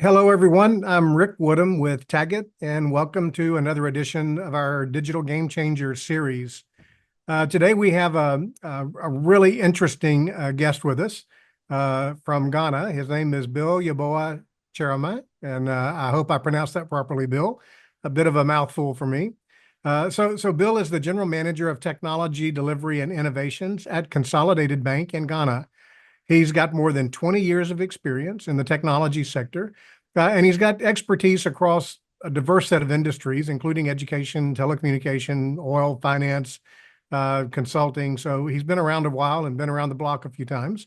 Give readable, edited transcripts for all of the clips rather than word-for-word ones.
Hello, everyone. I'm Rick Woodham with Taggett, and welcome to another edition of our Digital Game Changer series. Today, we have a really interesting guest with us from Ghana. His name is Bill Yaboa Kyeremeh, and I hope I pronounced that properly, Bill. A bit of a mouthful for me. So Bill is the General Manager of Technology, Delivery, and Innovations at Consolidated Bank in Ghana. He's got more than 20 years of experience in the technology sector, and he's got expertise across a diverse set of industries, including education, telecommunication, oil, finance, consulting. So he's been around a while and been around the block a few times.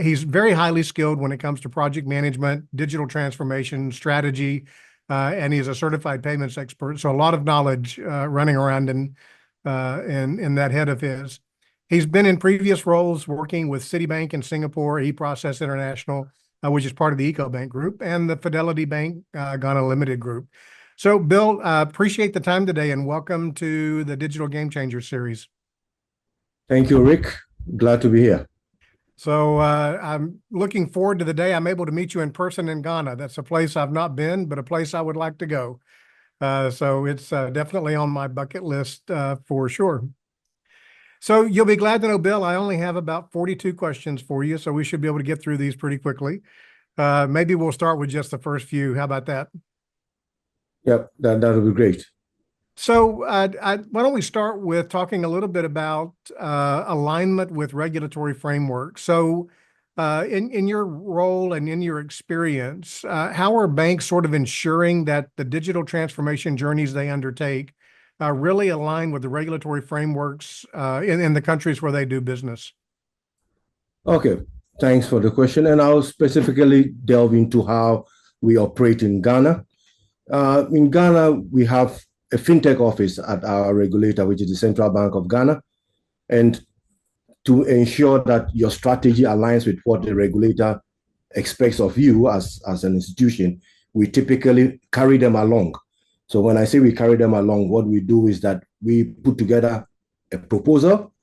He's very highly skilled when it comes to project management, digital transformation, strategy, and he's a certified payments expert. So a lot of knowledge running around in that head of his. He's been in previous roles working with Citibank in Singapore, eProcess International, which is part of the EcoBank Group, and the Fidelity Bank Ghana Limited Group. So, Bill, appreciate the time today and welcome to the Digital Game Changer series. Thank you, Rick. Glad to be here. So I'm looking forward to the day I'm able to meet you in person in Ghana. That's a place I've not been, but a place I would like to go. So it's definitely on my bucket list for sure. So you'll be glad to know, Bill, I only have about 42 questions for you, so we should be able to get through these pretty quickly. Maybe we'll start with just the first few. How about that? Yep, that'll be great. So why don't we start with talking a little bit about alignment with regulatory framework. So in your role and in your experience, how are banks sort of ensuring that the digital transformation journeys they undertake really align with the regulatory frameworks in the countries where they do business? Okay, thanks for the question. And I'll specifically delve into how we operate in Ghana. In Ghana, we have a fintech office at our regulator, which is the Central Bank of Ghana. And to ensure that your strategy aligns with what the regulator expects of you as an institution, we typically carry them along. So when I say we carry them along, what we do is that we put together a proposal,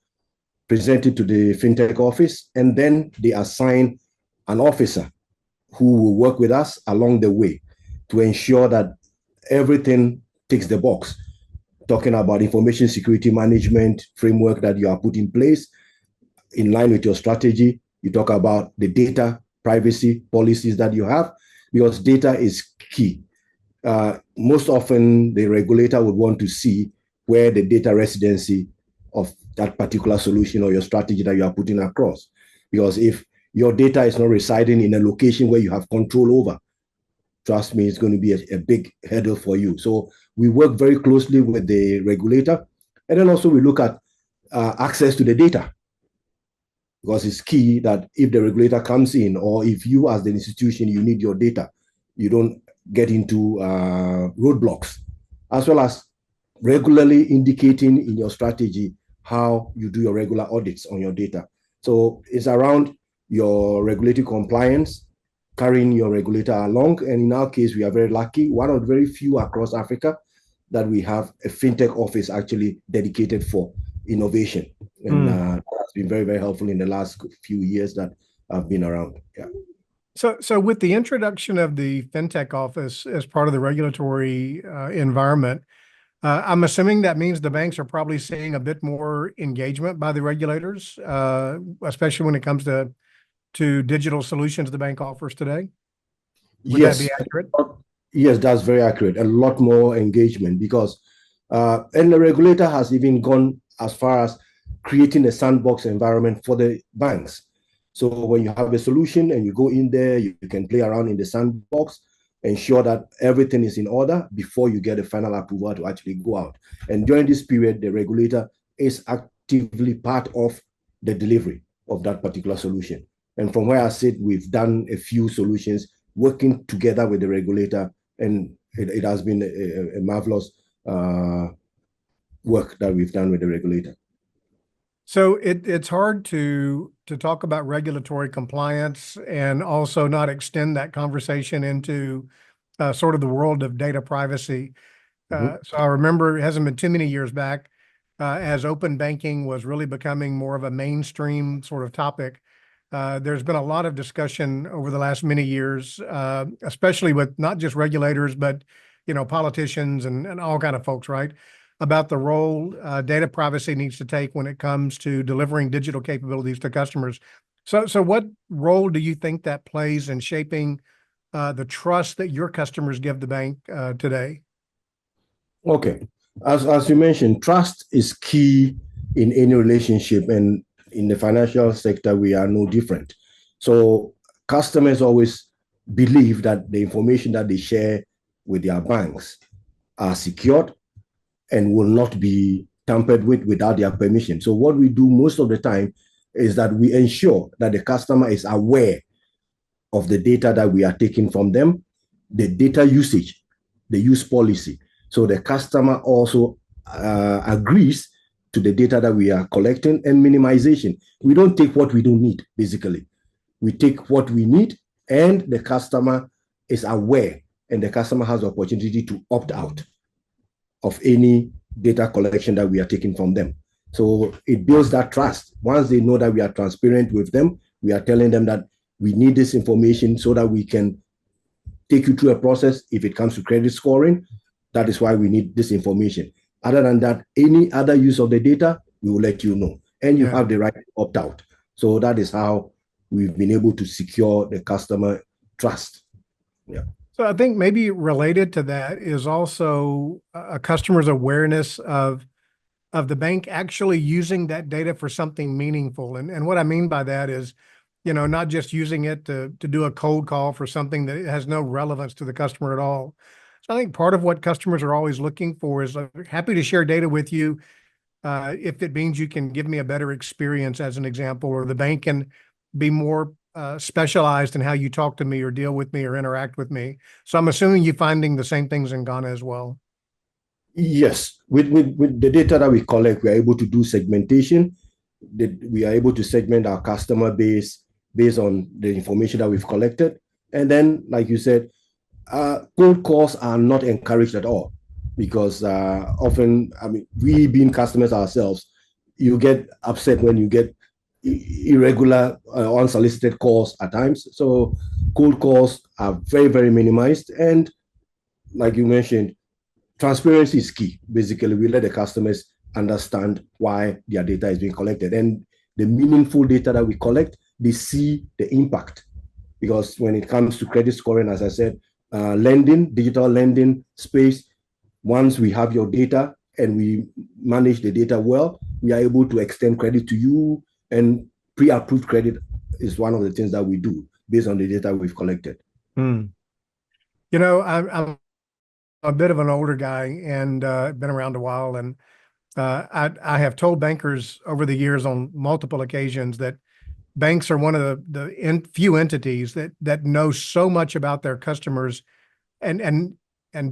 present it to the fintech office, and then they assign an officer who will work with us along the way to ensure that everything ticks the box. Talking about information security management framework that you are put in place in line with your strategy. You talk about the data privacy policies that you have, because data is key. Most often, the regulator would want to see where the data residency of that particular solution or your strategy that you are putting across. Because if your data is not residing in a location where you have control over, trust me, it's going to be a big hurdle for you. So we work very closely with the regulator. And then also we look at access to the data, because it's key that if the regulator comes in, or if you as the institution, you need your data, you don't get into roadblocks, as well as regularly indicating in your strategy how you do your regular audits on your data. So it's around your regulatory compliance, carrying your regulator along. And in our case, we are very lucky, one of the very few across Africa that we have a fintech office actually dedicated for innovation. And that's been very, very helpful in the last few years that I've been around. Yeah. So with the introduction of the fintech office as part of the regulatory environment, I'm assuming that means the banks are probably seeing a bit more engagement by the regulators, especially when it comes to digital solutions the bank offers today. Would that Yes. be accurate? Yes, that's very accurate. A lot more engagement because, and the regulator has even gone as far as creating a sandbox environment for the banks. So when you have a solution and you go in there, you can play around in the sandbox, ensure that everything is in order before you get a final approval to actually go out. And during this period, the regulator is actively part of the delivery of that particular solution. And from where I sit, we've done a few solutions working together with the regulator, and it has been a marvelous work that we've done with the regulator. So it's hard to talk about regulatory compliance and also not extend that conversation into sort of the world of data privacy. So I remember it hasn't been too many years back as open banking was really becoming more of a mainstream sort of topic. there's been a lot of discussion over the last many years, especially with not just regulators, but politicians and all kind of folks, right? About the role data privacy needs to take when it comes to delivering digital capabilities to customers. So what role do you think that plays in shaping the trust that your customers give the bank today? Okay. As you mentioned, trust is key in any relationship, and in the financial sector, we are no different. So customers always believe that the information that they share with their banks are secured and will not be tampered with without their permission. So what we do most of the time is that we ensure that the customer is aware of the data that we are taking from them, the data usage, the use policy. So the customer also agrees to the data that we are collecting, and minimization. We don't take what we don't need, basically. We take what we need, and the customer is aware, and the customer has the opportunity to opt out of any data collection that we are taking from them. So it builds that trust. Once they know that we are transparent with them, we are telling them that we need this information so that we can take you through a process. If it comes to credit scoring, that is why we need this information. Other than that, any other use of the data, we will let you know. And you have the right to opt out. So that is how we've been able to secure the customer trust. Yeah. So I think maybe related to that is also a customer's awareness of the bank actually using that data for something meaningful. And what I mean by that is, not just using it to do a cold call for something that has no relevance to the customer at all. So I think part of what customers are always looking for is happy to share data with you if it means you can give me a better experience, as an example, or the bank can be more specialized in how you talk to me or deal with me or interact with me. So I'm assuming you're finding the same things in Ghana as well. Yes, with the data that we collect, we are able to do segmentation. We are able to segment our customer base based on the information that we've collected. And then, like you said, cold calls are not encouraged at all, because often, we being customers ourselves, you get upset when you get irregular, unsolicited calls at times. So cold calls are very, very minimized. And like you mentioned, transparency is key. Basically, we let the customers understand why their data is being collected. And the meaningful data that we collect, they see the impact. Because when it comes to credit scoring, as I said, lending, digital lending space, once we have your data and we manage the data well, we are able to extend credit to you, and pre-approved credit is one of the things that we do based on the data we've collected. I'm a bit of an older guy and been around a while, and I have told bankers over the years on multiple occasions that banks are one of the few entities that know so much about their customers and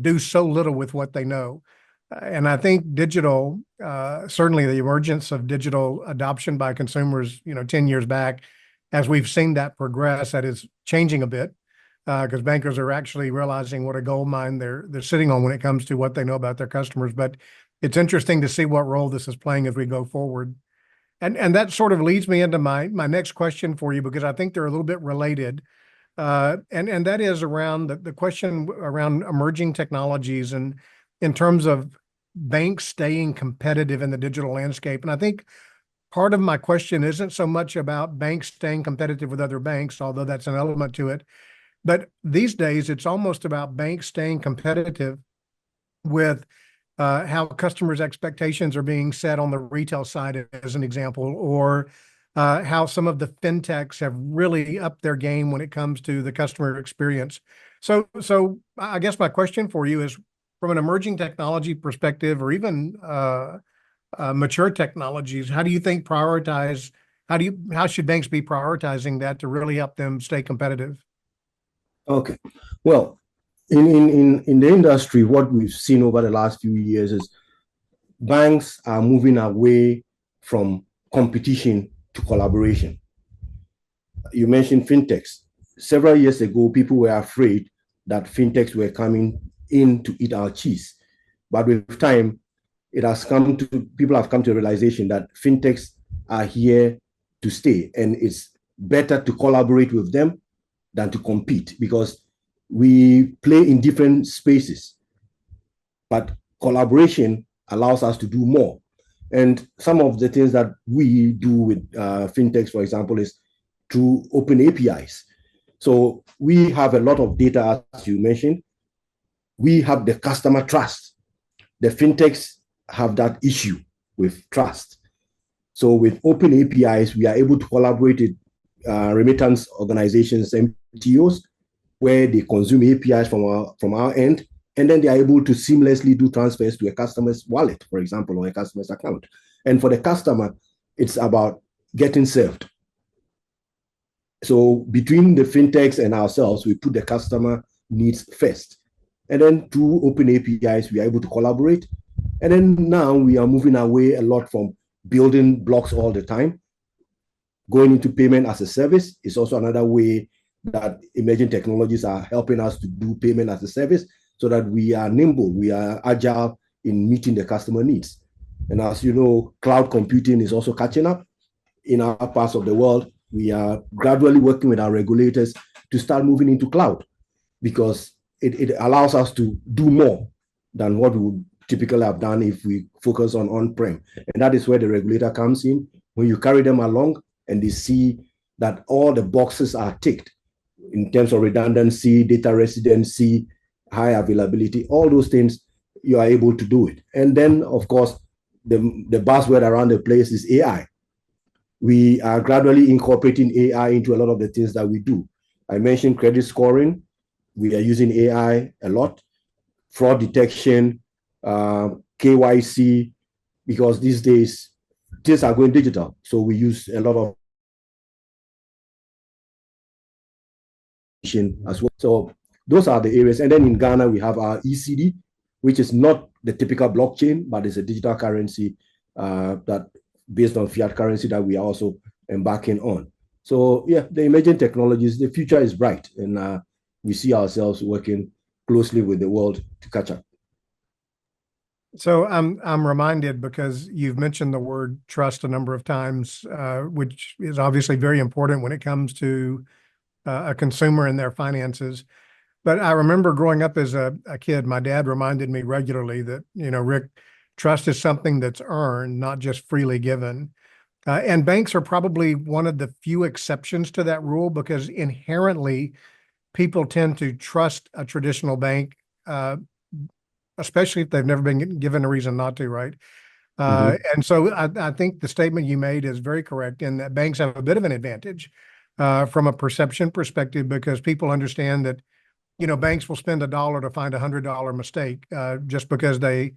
do so little with what they know. And I think digital, certainly the emergence of digital adoption by consumers, 10 years back, as we've seen that progress, that is changing a bit, because bankers are actually realizing what a gold mine they're sitting on when it comes to what they know about their customers. But it's interesting to see what role this is playing as we go forward. And that sort of leads me into my next question for you, because I think they're a little bit related. And that is around the question around emerging technologies and in terms of banks staying competitive in the digital landscape. And I think part of my question isn't so much about banks staying competitive with other banks, although that's an element to it. But these days, it's almost about banks staying competitive with how customers' expectations are being set on the retail side, as an example, or how some of the fintechs have really upped their game when it comes to the customer experience. So I guess my question for you is, from an emerging technology perspective, or even mature technologies, how do you think how should banks be prioritizing that to really help them stay competitive? Okay. Well, in the industry, what we've seen over the last few years is banks are moving away from competition to collaboration. You mentioned fintechs. Several years ago, people were afraid that fintechs were coming in to eat our cheese. But with time, people have come to a realization that fintechs are here to stay. And it's better to collaborate with them than to compete, because we play in different spaces, but collaboration allows us to do more. And some of the things that we do with fintechs, for example, is through open APIs. So we have a lot of data, as you mentioned. We have the customer trust. The fintechs have that issue with trust. So with open APIs, we are able to collaborate with remittance organizations, MTOs, where they consume APIs from our end, and then they are able to seamlessly do transfers to a customer's wallet, for example, or a customer's account. And for the customer, it's about getting served. So between the fintechs and ourselves, we put the customer needs first. And then through open APIs, we are able to collaborate. And then now we are moving away a lot from building blocks all the time. Going into payment as a service is also another way that emerging technologies are helping us to do payment as a service, so that we are nimble, we are agile in meeting the customer needs. And as you know, cloud computing is also catching up in our parts of the world. We are gradually working with our regulators to start moving into cloud, because it allows us to do more than what we would typically have done if we focus on on-prem. And that is where the regulator comes in. When you carry them along and they see that all the boxes are ticked in terms of redundancy, data residency, high availability, all those things, you are able to do it. And then, of course, the buzzword around the place is AI. We are gradually incorporating AI into a lot of the things that we do. I mentioned credit scoring. We are using AI a lot. Fraud detection, KYC, because these days things are going digital. So we use a lot of as well. So those are the areas. And then in Ghana, we have our ECD, which is not the typical blockchain, but it's a digital currency that based on fiat currency that we are also embarking on. So yeah, the emerging technologies, the future is bright, and we see ourselves working closely with the world to catch up. So I'm reminded, because you've mentioned the word trust a number of times, which is obviously very important when it comes to a consumer and their finances. But I remember growing up as a kid, my dad reminded me regularly that, Rick, trust is something that's earned, not just freely given. And banks are probably one of the few exceptions to that rule, because inherently people tend to trust a traditional bank, especially if they've never been given a reason not to, right? And so I think the statement you made is very correct, in that banks have a bit of an advantage from a perception perspective, because people understand that, banks will spend $1 to find $100 mistake just because they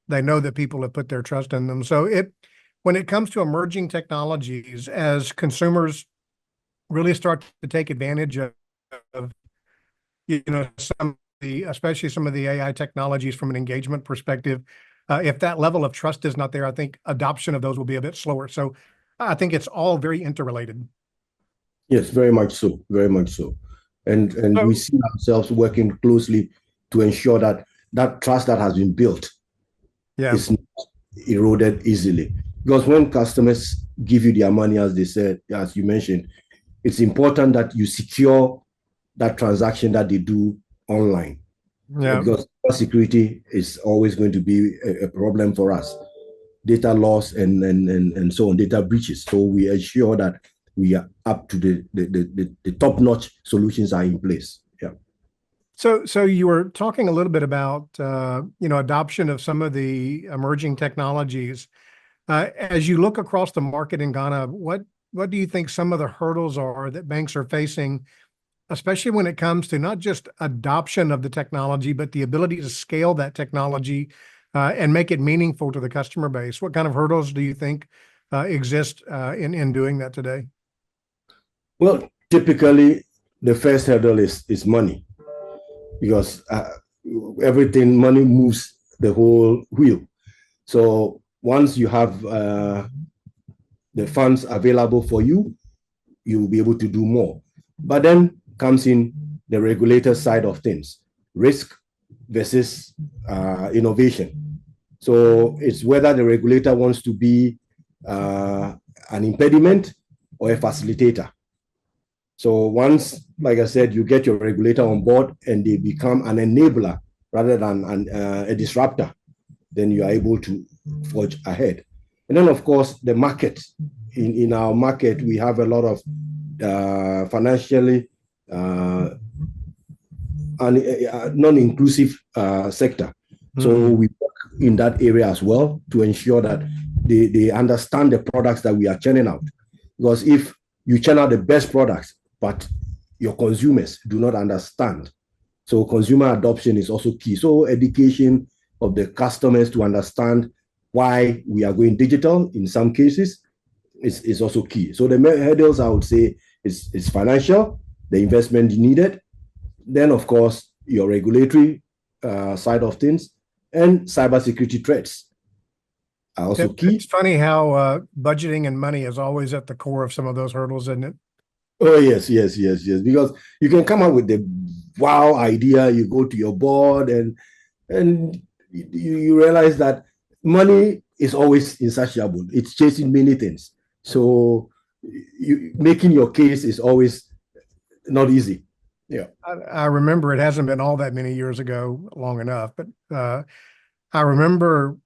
know that people have put their trust in them. So when it comes to emerging technologies, as consumers really start to take advantage of especially some of the AI technologies from an engagement perspective, if that level of trust is not there, I think adoption of those will be a bit slower. So I think it's all very interrelated. Yes, very much so, very much so. And we see ourselves working closely to ensure that that trust that has been built is not eroded easily. Because when customers give you their money, as they said, as you mentioned, it's important that you secure that transaction that they do online. Because security is always going to be a problem for us. Data loss and so on, data breaches. So we ensure that we are up to the top-notch solutions are in place. Yeah. So you were talking a little bit about adoption of some of the emerging technologies. As you look across the market in Ghana, what do you think some of the hurdles are that banks are facing, especially when it comes to not just adoption of the technology, but the ability to scale that technology and make it meaningful to the customer base? What kind of hurdles do you think exist in doing that today? Well, typically, the first hurdle is money, because money moves the whole wheel. So once you have the funds available for you, you will be able to do more. But then comes in the regulator side of things, risk versus innovation. So it's whether the regulator wants to be an impediment or a facilitator. So once, like I said, you get your regulator on board and they become an enabler rather than a disruptor, then you are able to forge ahead. And then, of course, the market. In our market, we have a lot of financially non-inclusive sector. So we work in that area as well to ensure that they understand the products that we are churning out. Because if you churn out the best products, but your consumers do not understand, so consumer adoption is also key. So education of the customers to understand why we are going digital in some cases is also key. So the hurdles I would say is financial, the investment needed, then of course your regulatory side of things, and cybersecurity threats are also key. It's funny how budgeting and money is always at the core of some of those hurdles, isn't it? Oh, yes. Because you can come up with the wow idea, you go to your board and you realize that money is always insatiable. It's chasing many things. So making your case is always not easy. Yeah. I remember it hasn't been all that many years ago, long enough, but I remember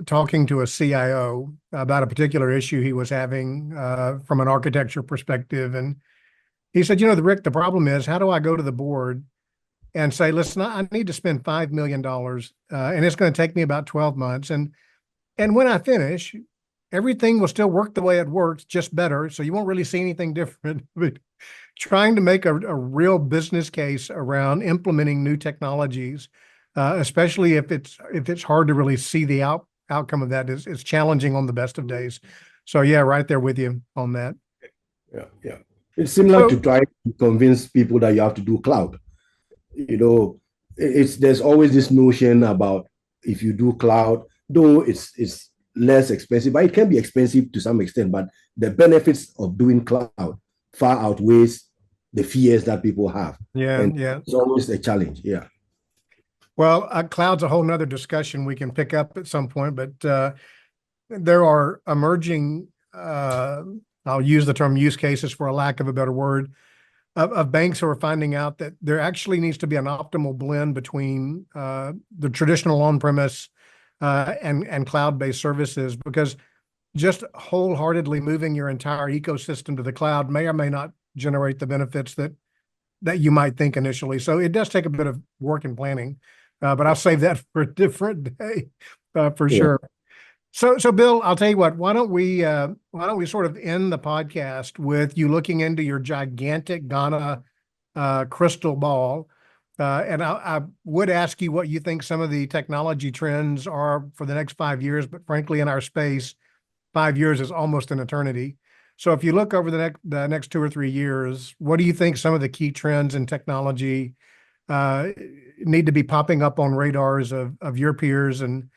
talking to a CIO about a particular issue he was having from an architecture perspective. And he said, Rick, the problem is, how do I go to the board and say, listen, I need to spend $5 million and it's going to take me about 12 months. And when I finish, everything will still work the way it works, just better. So you won't really see anything different. But trying to make a real business case around implementing new technologies, especially if it's hard to really see the outcome of that, is challenging on the best of days. So yeah, right there with you on that. Yeah. It's similar to trying to convince people that you have to do cloud. There's always this notion about if you do cloud, though it's less expensive, but it can be expensive to some extent. But the benefits of doing cloud far outweighs the fears that people have. Yeah. It's always a challenge. Yeah. Well, cloud's a whole nother discussion we can pick up at some point, but there are emerging, I'll use the term use cases for a lack of a better word, of banks who are finding out that there actually needs to be an optimal blend between the traditional on-premise and cloud-based services, because just wholeheartedly moving your entire ecosystem to the cloud may or may not generate the benefits that you might think initially. So it does take a bit of work and planning, but I'll save that for a different day for sure. So Bill, I'll tell you what, why don't we sort of end the podcast with you looking into your gigantic Ghana crystal ball. And I would ask you what you think some of the technology trends are for the next 5 years, but frankly, in our space, 5 years is almost an eternity. So if you look over the next 2 or 3 years, what do you think some of the key trends in technology need to be popping up on radars of your peers and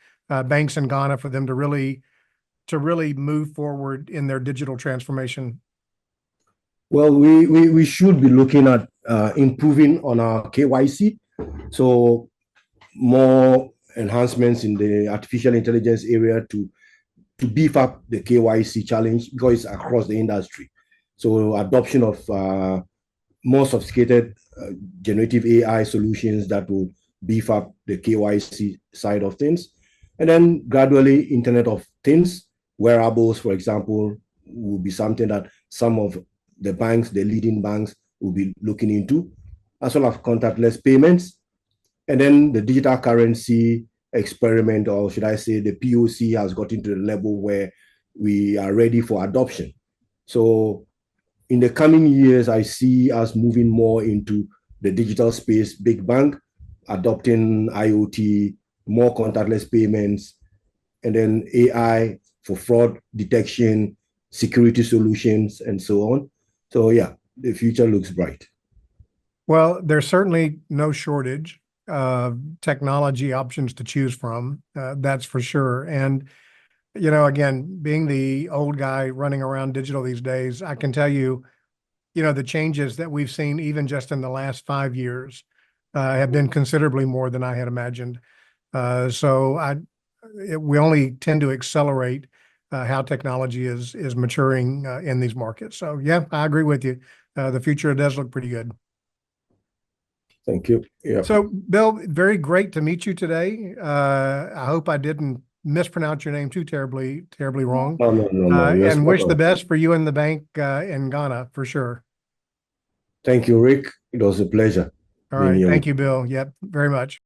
banks in Ghana for them to really move forward in their digital transformation? Well, we should be looking at improving on our KYC. So more enhancements in the artificial intelligence area to beef up the KYC challenge, because it's across the industry. So adoption of more sophisticated generative AI solutions that will beef up the KYC side of things. And then gradually Internet of Things, wearables, for example, will be something that some of the banks, the leading banks, will be looking into, as well as contactless payments. And then the digital currency experiment, or should I say the POC, has gotten to the level where we are ready for adoption. So in the coming years, I see us moving more into the digital space, big bank, adopting IoT, more contactless payments, and then AI for fraud detection, security solutions, and so on. So yeah, the future looks bright. Well, there's certainly no shortage of technology options to choose from. That's for sure. And, again, being the old guy running around digital these days, I can tell you, the changes that we've seen even just in the last 5 years have been considerably more than I had imagined. So we only tend to accelerate how technology is maturing in these markets. So yeah, I agree with you. the future does look pretty good. Thank you. Yeah. So, Bill, very great to meet you today. I hope I didn't mispronounce your name too terribly wrong. No. You're And spot wish on. the best for you and the bank in Ghana for sure. Thank you, Rick. It was a pleasure All being right. here with Thank you, Bill. Yep, very much.